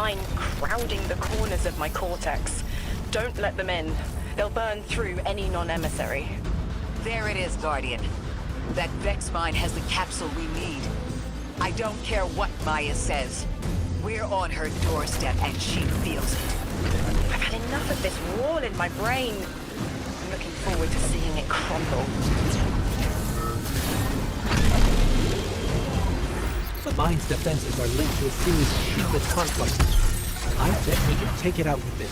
mine crowding the corners of my cortex. Don't let them in. They'll burn through any non-emissary. There it is, Guardian. That Vex mine has the capsule we need. I don't care what Maya says. We're on her doorstep and she feels it. I've had enough of this wall in my brain. I'm looking forward to seeing it crumble. The mine's defenses are linked to a series of shielded complexes. I bet we can take it out with this.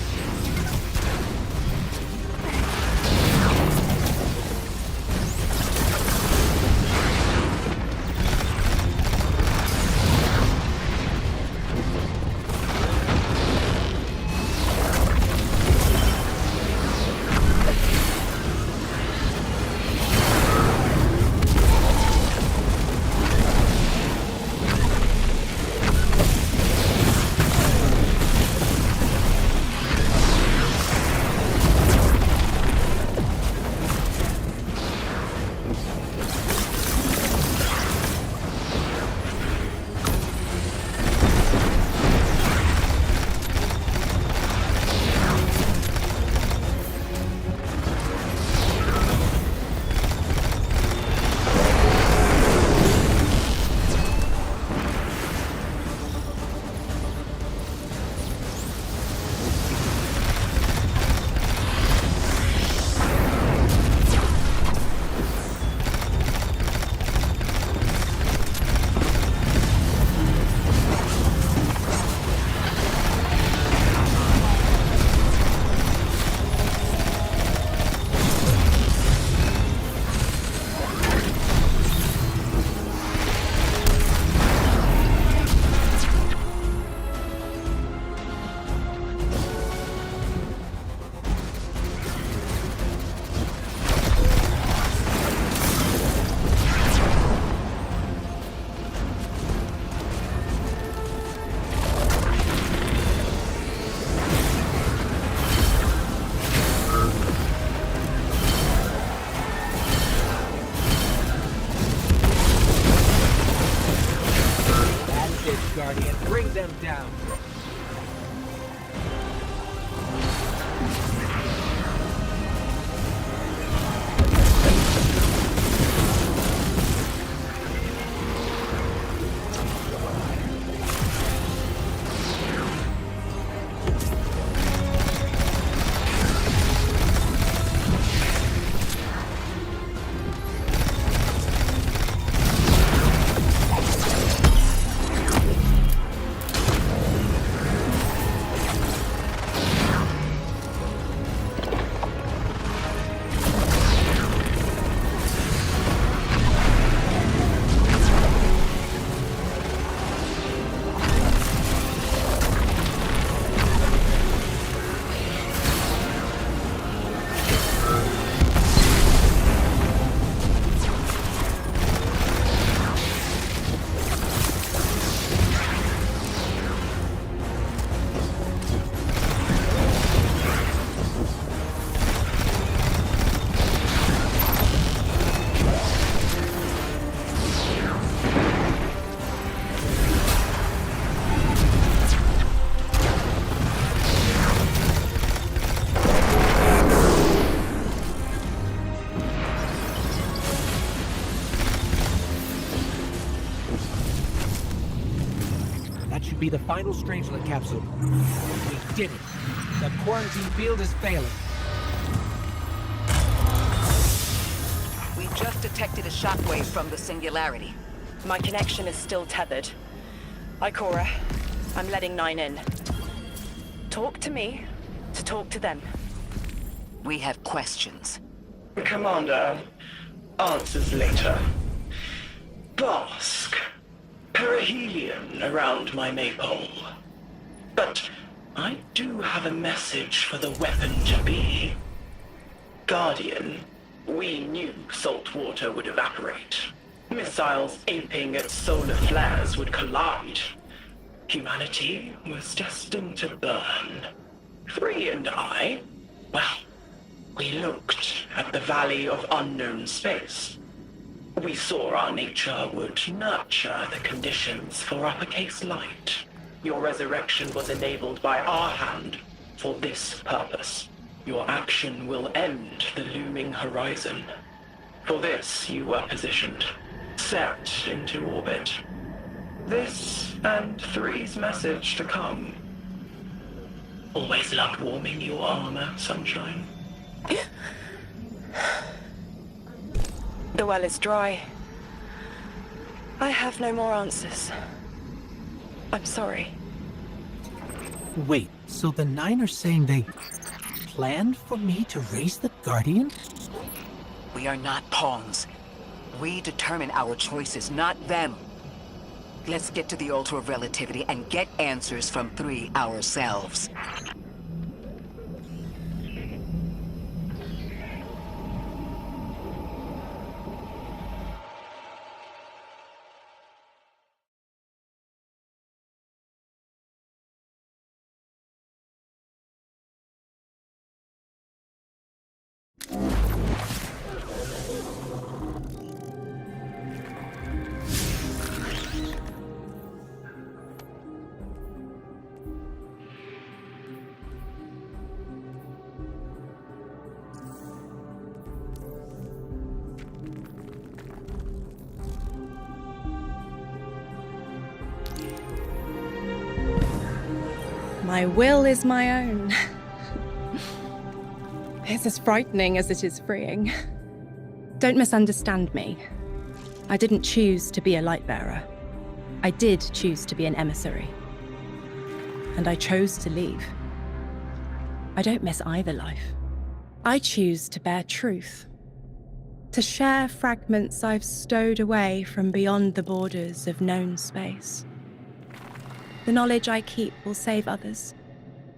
Guardian, bring them down. Be the final Strangelet capsule. We did it. The quarantine field is failing. We just detected a shockwave from the singularity. My connection is still tethered. Ikora, I'm letting 9 in. Talk to me to talk to them. We have questions. Commander, answers later. Bask. Perihelion around my maypole. But I do have a message for the weapon to be. Guardian, we knew salt water would evaporate. Missiles aping at solar flares would collide. Humanity was destined to burn. 3 and I, well, we looked at the Valley of Unknown Space. We saw our nature would nurture the conditions for uppercase light. Your resurrection was enabled by our hand for this purpose. Your action will end the looming horizon. For this, you were positioned, set into orbit. This and 3's message to come. Always loved warming your armor, Sunshine. The well is dry. I have no more answers. I'm sorry. Wait, so the Nine are saying they planned for me to raise the Guardian? We are not pawns. We determine our choices, not them. Let's get to the Altar of Relativity and get answers from 3 ourselves. My will is my own. It's as frightening as it is freeing. Don't misunderstand me. I didn't choose to be a Lightbearer. I did choose to be an emissary. And I chose to leave. I don't miss either life. I choose to bear truth. To share fragments I've stowed away from beyond the borders of known space. The knowledge I keep will save others.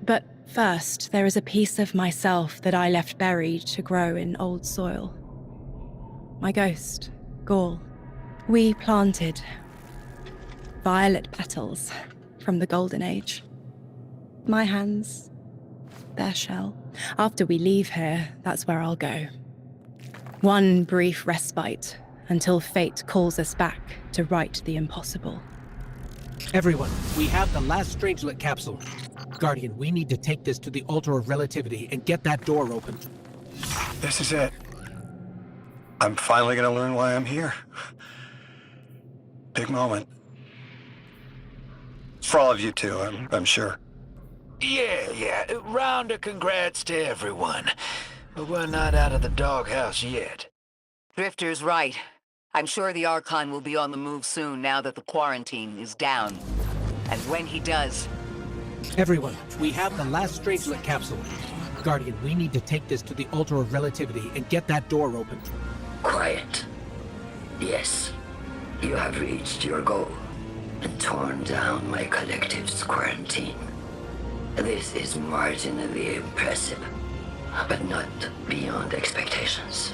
But first, there is a piece of myself that I left buried to grow in old soil. My ghost, Gaul. We planted violet petals from the Golden Age. My hands, their shell. After we leave here, that's where I'll go. One brief respite until fate calls us back to right the impossible. Everyone, we have the last Strangelet capsule. Guardian, we need to take this to the Altar of Relativity and get that door open. This is it. I'm finally gonna learn why I'm here. Big moment. For all of you too, I'm sure. Yeah. Round of congrats to everyone. But we're not out of the doghouse yet. Drifter's right. I'm sure the Archon will be on the move soon now that the quarantine is down. And when he does... Everyone, we have the last Strangelet capsule. Guardian, we need to take this to the Altar of Relativity and get that door open. Quiet. Yes, you have reached your goal and torn down my collective's quarantine. This is marginally impressive, but not beyond expectations.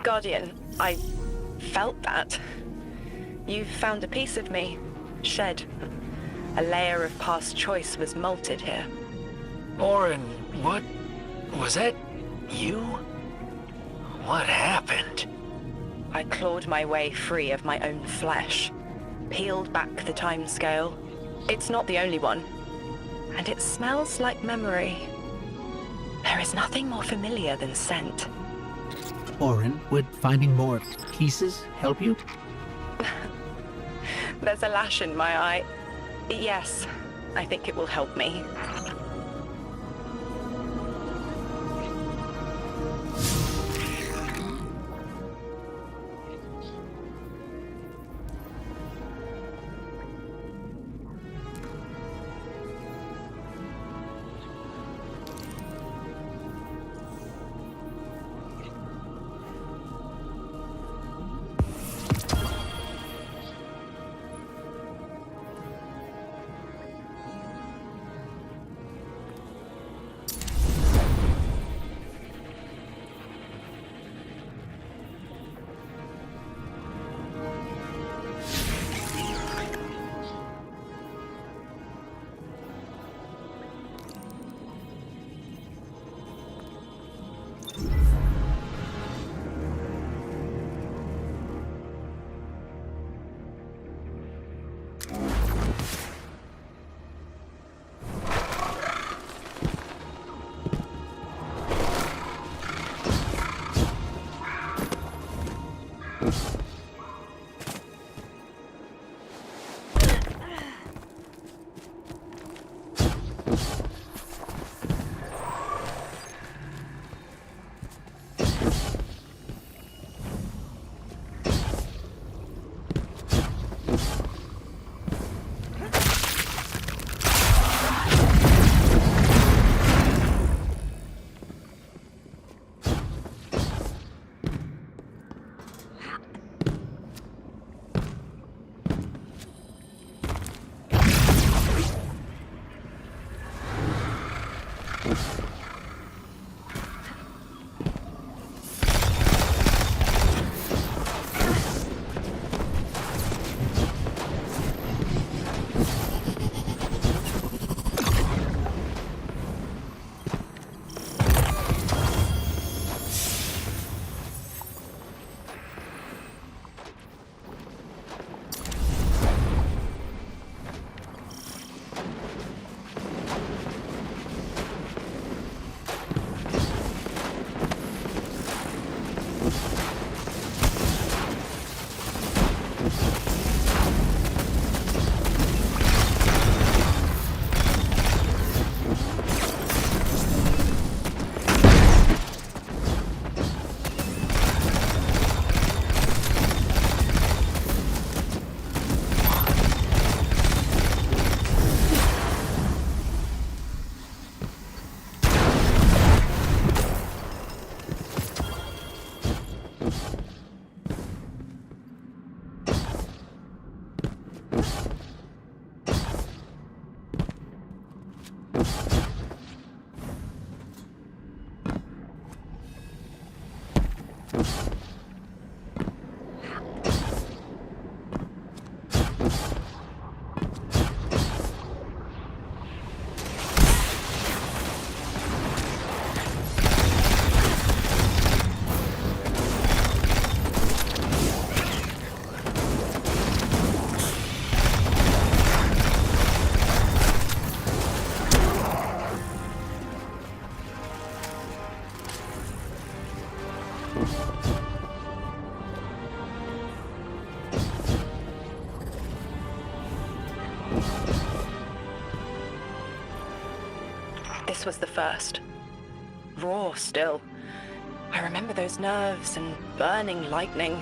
Guardian, I felt that. You found a piece of me, shed. A layer of past choice was molted here. Orin, what? Was that you? What happened? I clawed my way free of my own flesh, peeled back the time scale. It's not the only one. And it smells like memory. There is nothing more familiar than scent. Orin, would finding more pieces help you? There's a lash in my eye. Yes, I think it will help me. This was the first. Raw still. I remember those nerves and burning lightning.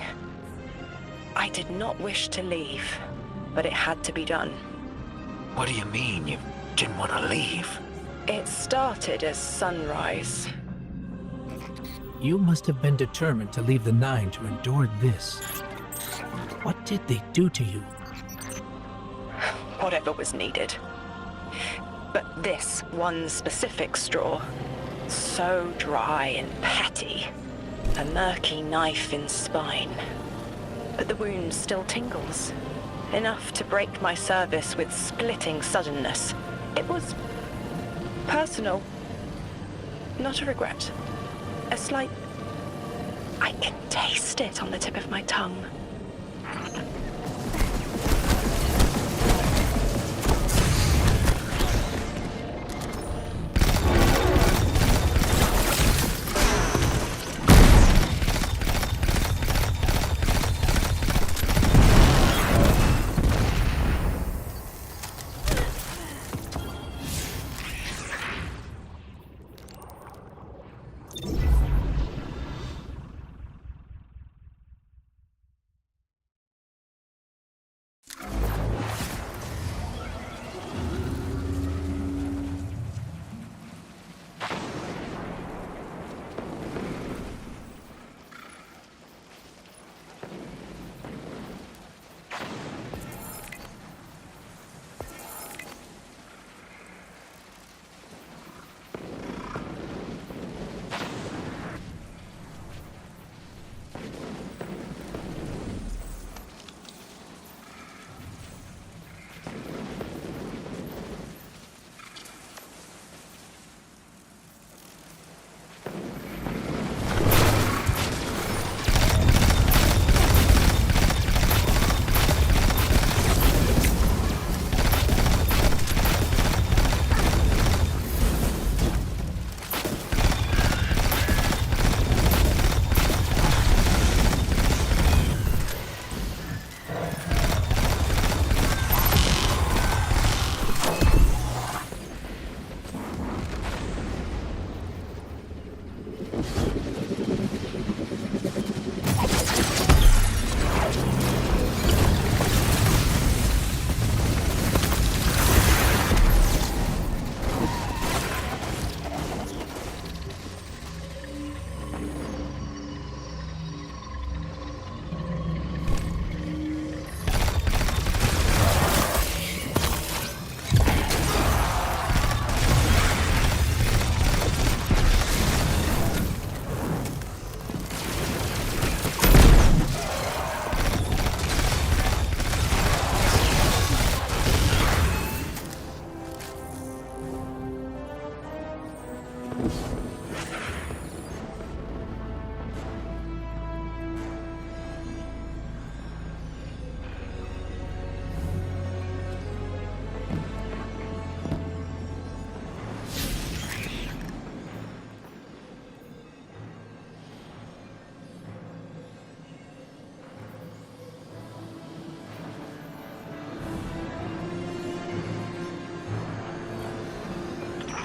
I did not wish to leave, but it had to be done. What do you mean you didn't want to leave? It started as sunrise. You must have been determined to leave the Nine to endure this. What did they do to you? Whatever was needed. But this one specific straw, so dry and petty, a murky knife in spine. But the wound still tingles, enough to break my service with splitting suddenness. It was personal, not a regret. A slight... I can taste it on the tip of my tongue.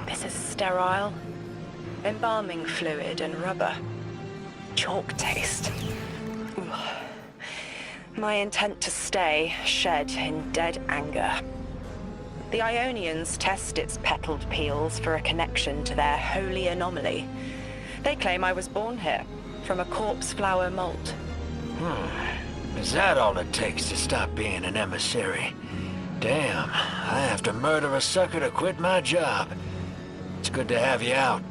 This is sterile. Embalming fluid and rubber. Chalk taste. Ugh. My intent to stay shed in dead anger. The Ionians test its petaled peels for a connection to their holy anomaly. They claim I was born here, from a corpse flower molt. Is that all it takes to stop being an emissary? Damn, I have to murder a sucker to quit my job. It's good to have you out.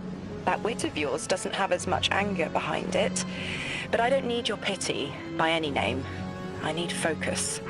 That wit of yours doesn't have as much anger behind it. But I don't need your pity by any name. I need focus.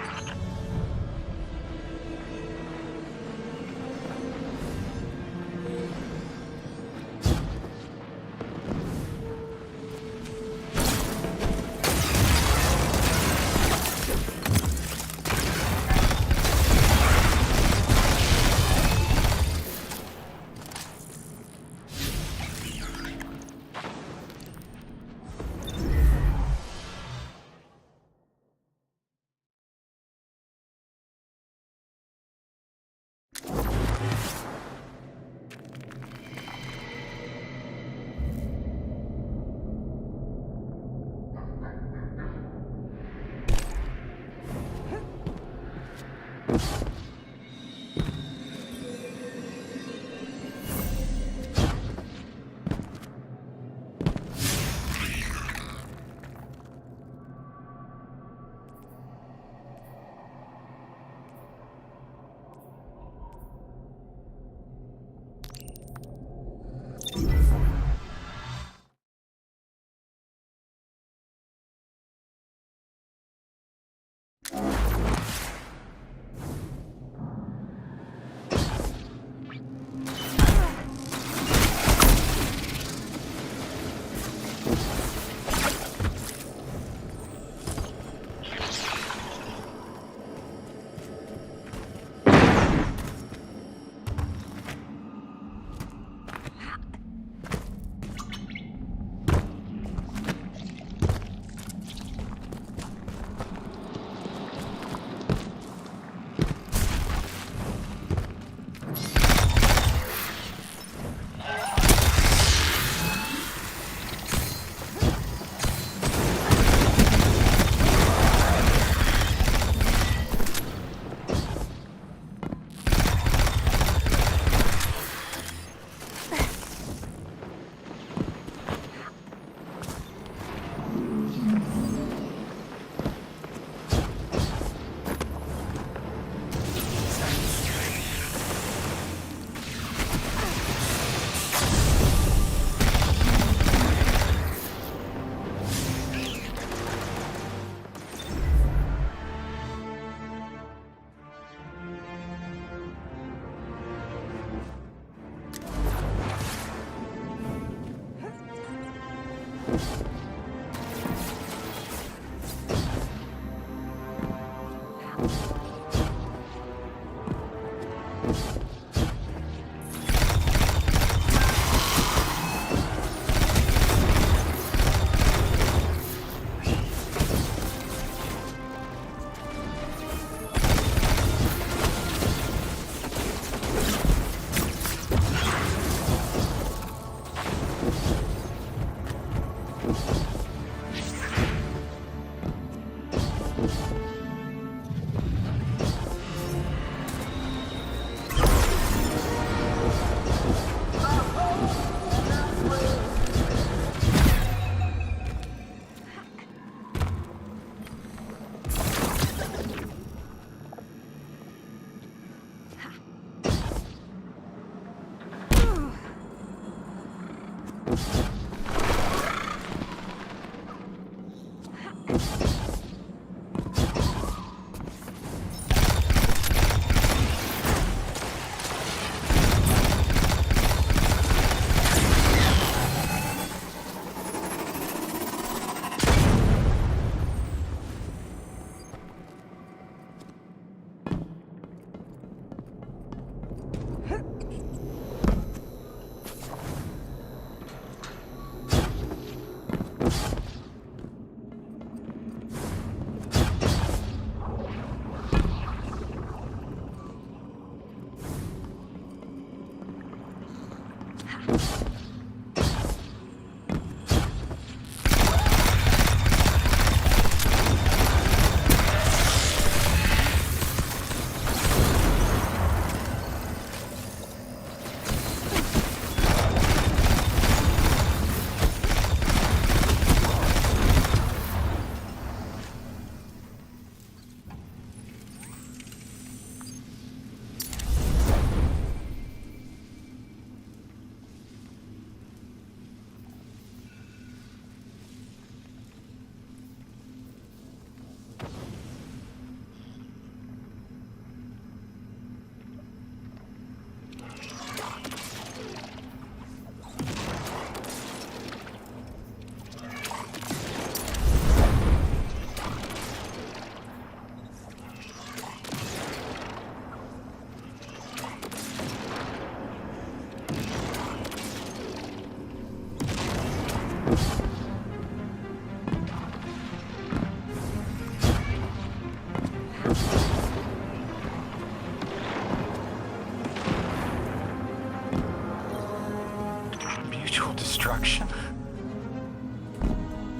Mutual destruction?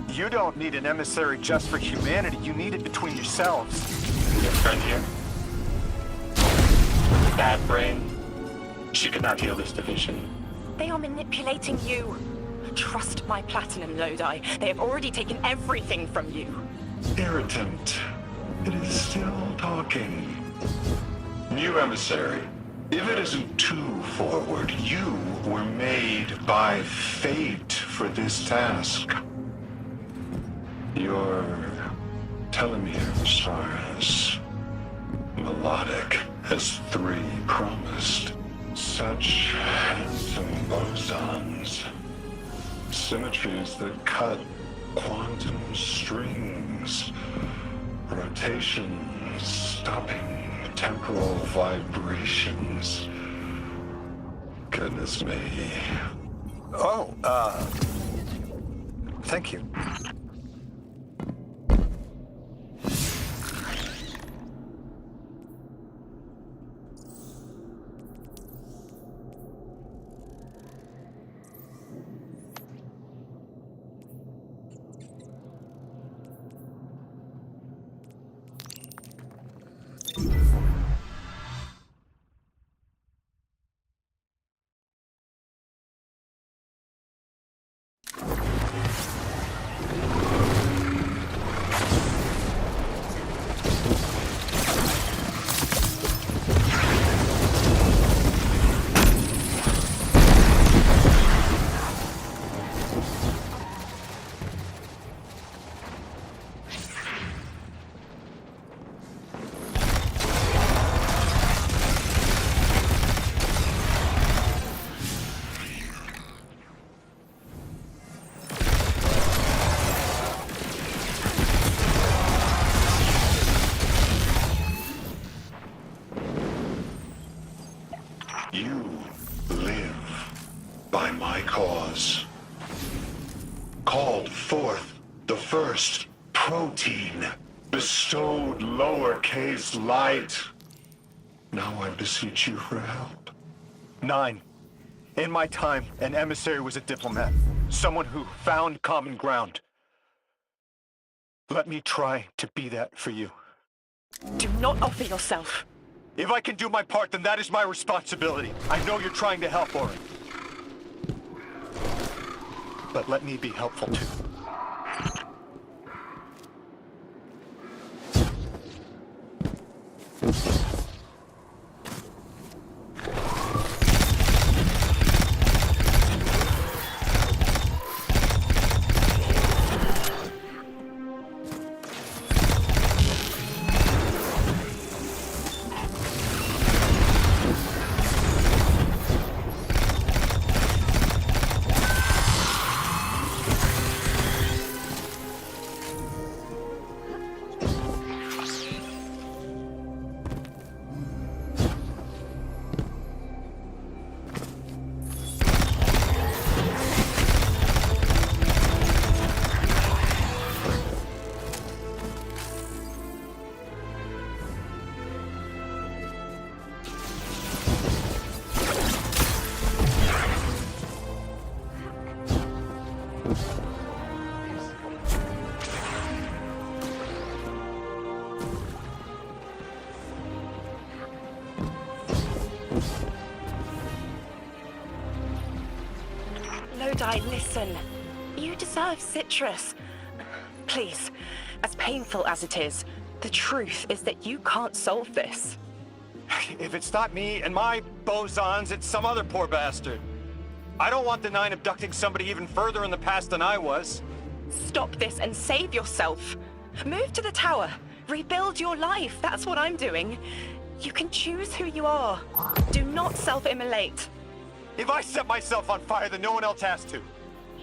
You don't need an emissary just for humanity. You need it between yourselves. Your friend here? Bad brain. She could not heal this division. They are manipulating you. Trust my platinum, Lodi. They have already taken everything from you. Irritant. It is still talking. New emissary. If it isn't too forward, you were made by fate for this task. Your telomeres are as melodic as 3 promised. Such handsome bosons. Symmetries that cut quantum strings. Rotations stopping temporal vibrations. Goodness me. Oh, thank you. You live by my cause. Called forth the first protein, bestowed lowercase light. Now I beseech you for help. 9. In my time, an emissary was a diplomat. Someone who found common ground. Let me try to be that for you. Do not offer yourself. If I can do my part, then that is my responsibility. I know you're trying to help, Orin. But let me be helpful too. Lodi, listen. You deserve Citrus. Please, as painful as it is, the truth is that you can't solve this. If it's not me and my bosons, it's some other poor bastard. I don't want the 9 abducting somebody even further in the past than I was. Stop this and save yourself. Move to the tower. Rebuild your life. That's what I'm doing. You can choose who you are. Do not self-immolate. If I set myself on fire, then no one else has to.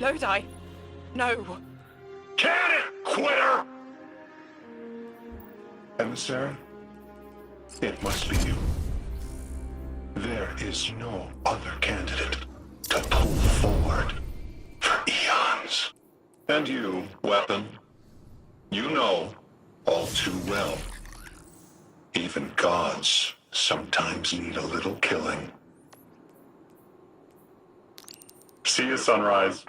Lodi, no. Can it, quitter! Emissary, it must be you. There is no other candidate to pull forward for eons. And you, weapon, you know all too well. Even gods sometimes need a little killing. See you, Sunrise.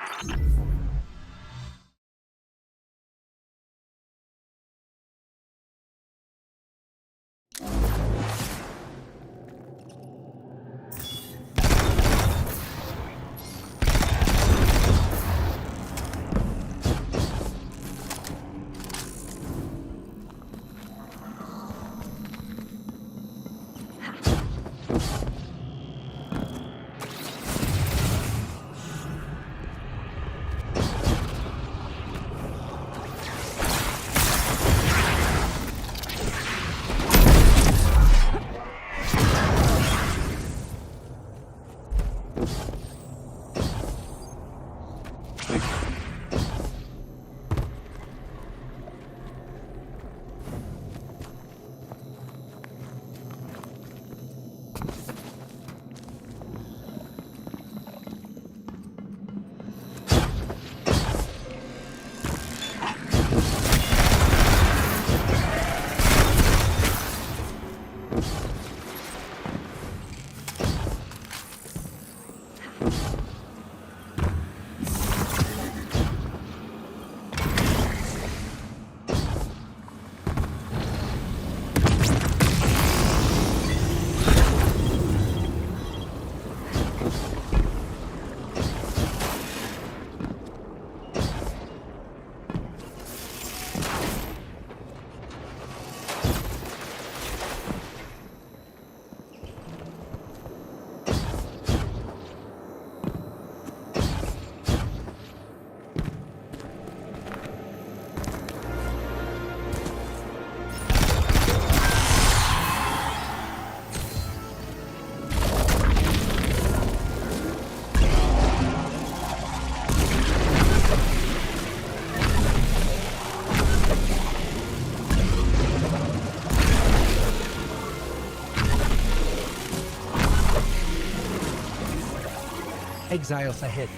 Exiles ahead.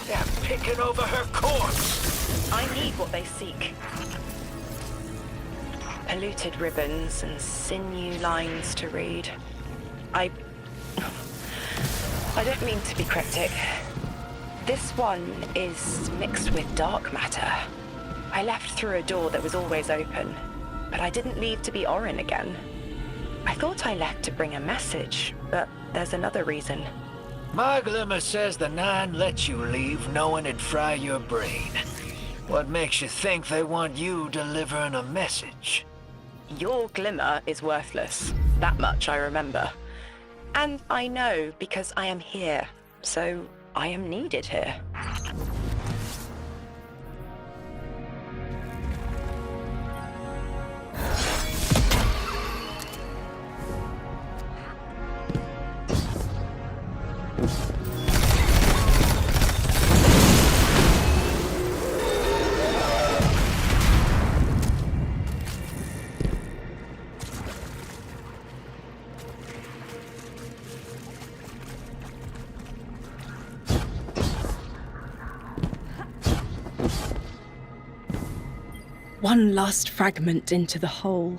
They're picking over her corpse. I need what they seek. Polluted ribbons and sinew lines to read. I don't mean to be cryptic. This one is mixed with dark matter. I left through a door that was always open, but I didn't leave to be Orin again. I thought I left to bring a message, but there's another reason. My Glimmer says the Nine let you leave knowing it'd fry your brain. What makes you think they want you delivering a message? Your Glimmer is worthless. That much I remember. And I know because I am here, so I am needed here. One last fragment into the hole.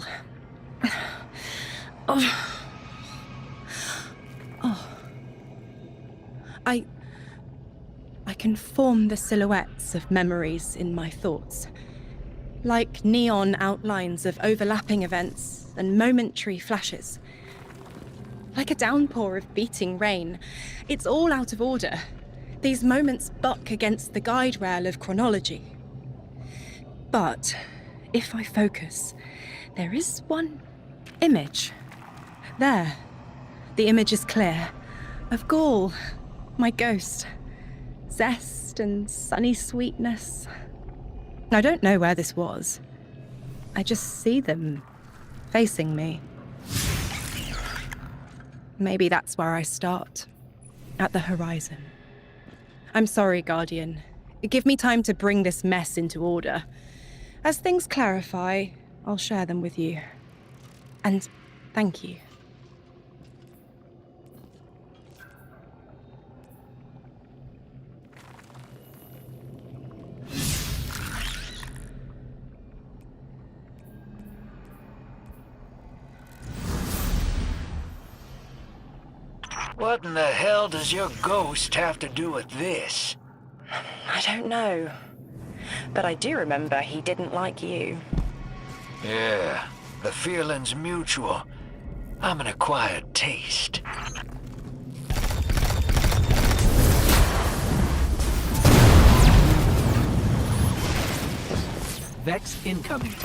Oh. I can form the silhouettes of memories in my thoughts, like neon outlines of overlapping events and momentary flashes. Like a downpour of beating rain, it's all out of order. These moments buck against the guide rail of chronology. But if I focus, there is one image. There. The image is clear. Of Gaul, my ghost. Zest and sunny sweetness. I don't know where this was. I just see them facing me. Maybe that's where I start. At the horizon. I'm sorry, Guardian. Give me time to bring this mess into order. As things clarify, I'll share them with you. And thank you. What in the hell does your ghost have to do with this? I don't know. But I do remember he didn't like you. Yeah, the feeling's mutual. I'm an acquired taste. Vex incoming.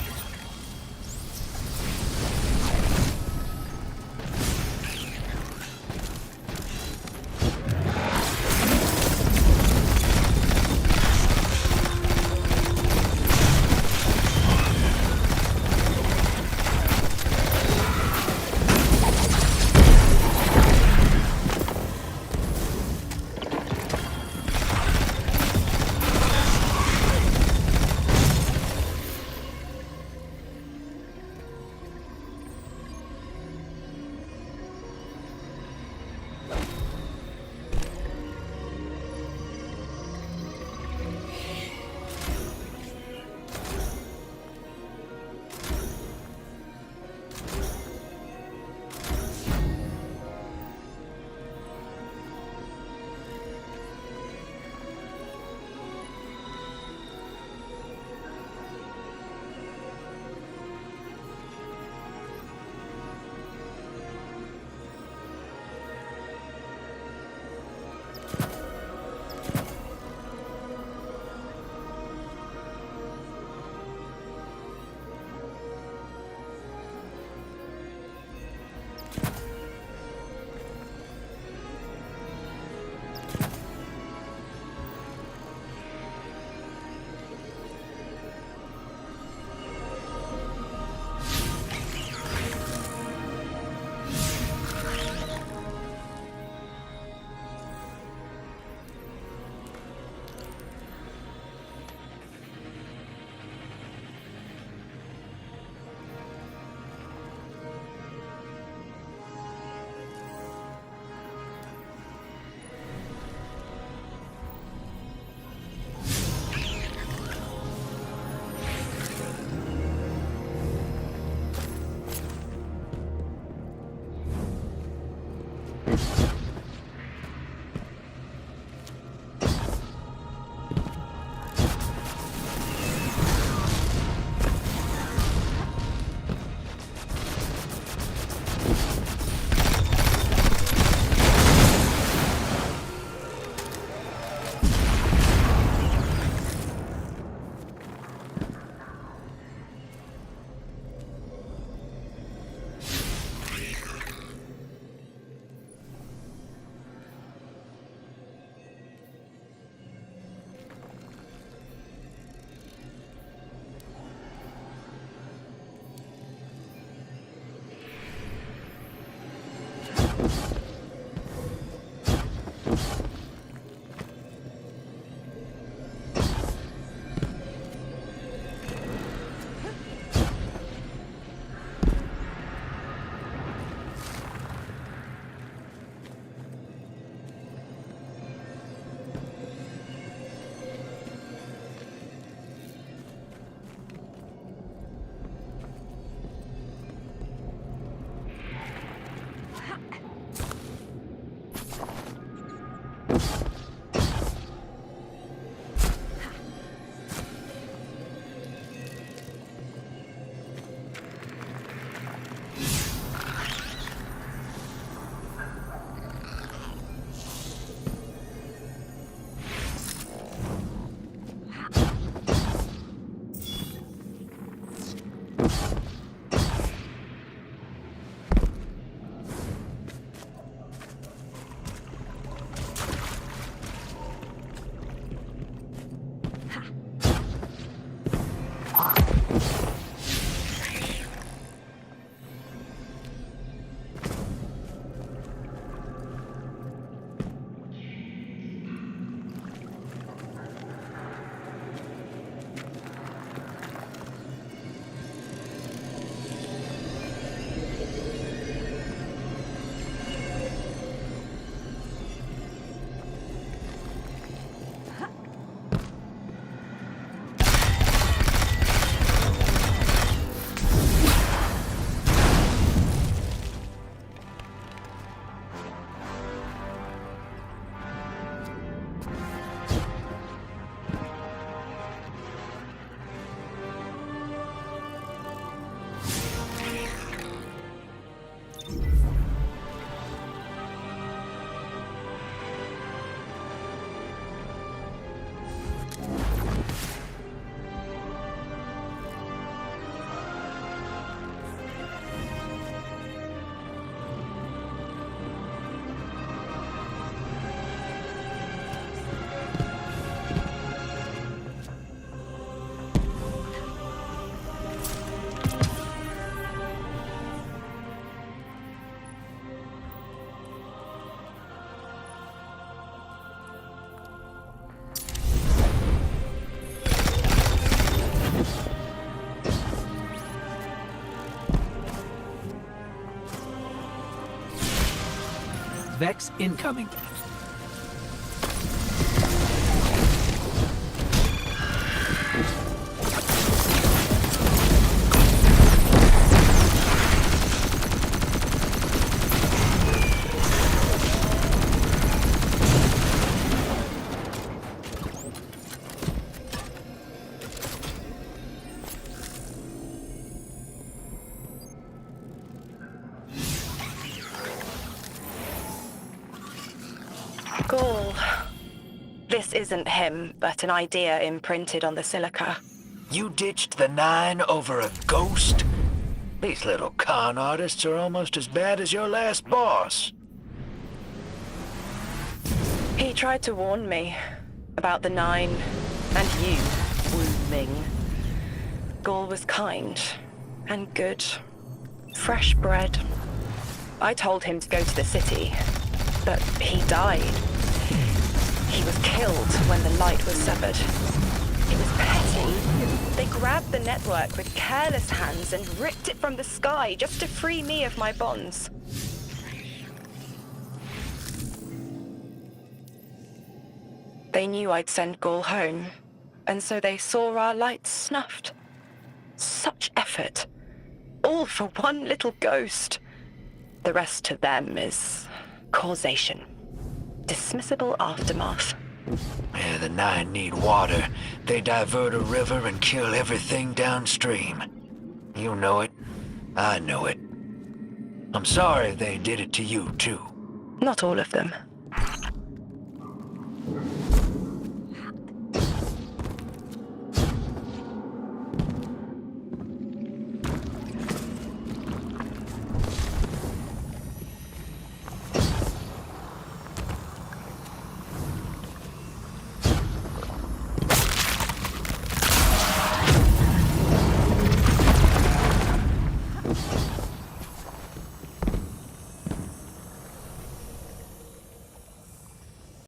Vex incoming. Gaul. This isn't him, but an idea imprinted on the silica. You ditched the Nine over a ghost? These little con artists are almost as bad as your last boss. He tried to warn me about the Nine and you, Wu Ming. Gaul was kind and good. Fresh bread. I told him to go to the city, but he died. He was killed when the light was severed. It was petty. They grabbed the network with careless hands and ripped it from the sky just to free me of my bonds. They knew I'd send Gaul home, and so they saw our lights snuffed. Such effort. All for one little ghost. The rest to them is causation. Dismissible aftermath. Yeah, the Nine need water. They divert a river and kill everything downstream. You know it. I know it. I'm sorry they did it to you, too. Not all of them.